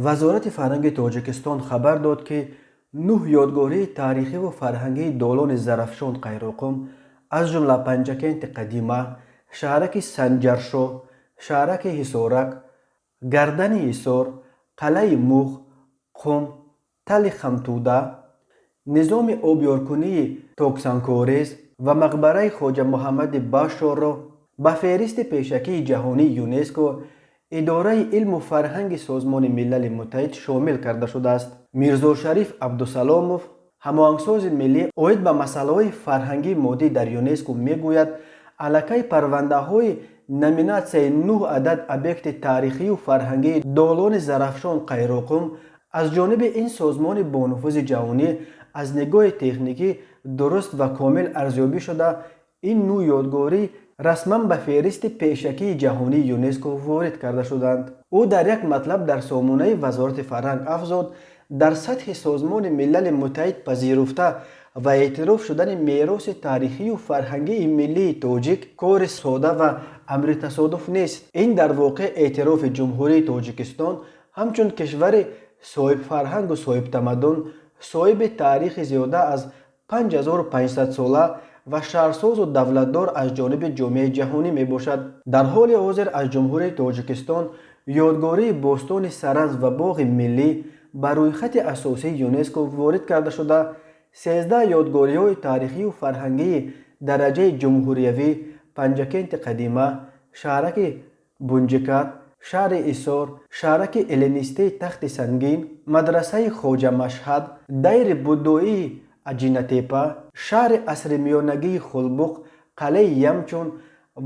وزارت فرهنگ تاجیکستان خبر داد که 9 یادگاری تاریخی و فرهنگی دولان زرافشان قیروقم از جمله پنجکند قدیمه، شهرک سنجرشو، شهرک حصارک، گردن ایسار، قلعه موغ، قم، تل خمتوده، نظام آبیارکنی توکسانکوریز و مقبره خواجه محمد باشار را به فهرست پیشکی جهانی یونسکو اداره علم و فرهنگ سازمان ملل متحد شامل کرده شده است. میرزا شریف عبدالسلاموف، هماهنگساز ملی عاید به مسائل فرهنگی مادی در یونسکو میگوید علاقه پرونده های نامیناسیون 9 عدد ابیکت تاریخی و فرهنگی دولان زرافشان قیروقم از جانب این سازمان با نفوذ جهانی از نگاه تکنیکی درست و کامل ارزیابی شده. این 9 یادگاری رسما به فهرست پیشکی جهانی یونسکو وارد کرده شدند. او در یک مطلب در سامانه وزارت فرهنگ افزود در سطح سازمان ملل متحد پذیرفته و اعتراف شدن میراث تاریخی و فرهنگی ملی تاجیک کار ساده و امر تصادف نیست. این در واقع اعتراف جمهوری تاجیکستان همچون کشور صاحب فرهنگ و صاحب تمدن، صاحب تاریخ زیاده از 5500 ساله و شهرساز و دولتدار از جانب جامعه جهانی می باشد. در حال حاضر از جمهوری تاجیکستان یادگاری بوستان سرنز و باغ ملی بر روی خط اساسی یونسکو وارد کرده شده. 13 یادگاری های تاریخی و فرهنگی درجه جمهوریوی، پنجکند قدیمه، شهرک بونجکت، شهر ایسار، شهرک الینستی تخت سنگین، مدرسه خواجه مشهد، دیر بودایی اجینتیپا، شهر عصر میانگی خلبق، قلعه یمچون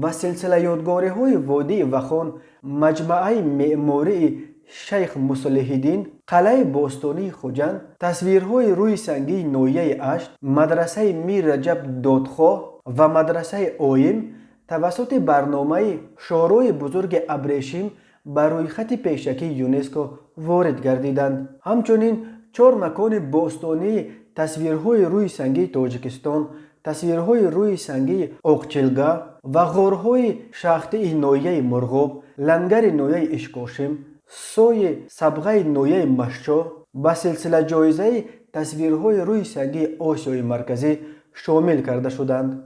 و سلسله یادگاری های وادی وخان، مجموعه معماری شیخ مصلح الدین، قلعه باستانی خوجند، تصویرهای روی سنگی نویه اشت، مدرسه میر رجب دادخواه و مدرسه آیم توسط برنامه شورای بزرگ ابریشم بر روی خط پیشکی یونسکو وارد گردیدند. همچنین 4 مکان باستانی تصویرهای روی سنگی تاجیکستان، تصویرهای روی سنگی اوقچلگا و غارهای شاخته نویه مرغوب، لنگر نویه اشکاشم، سوی سبغه نویه مشچو با سلسله جایزه تصویرهای روی سنگی آسیای مرکزی شامل کرده شدند.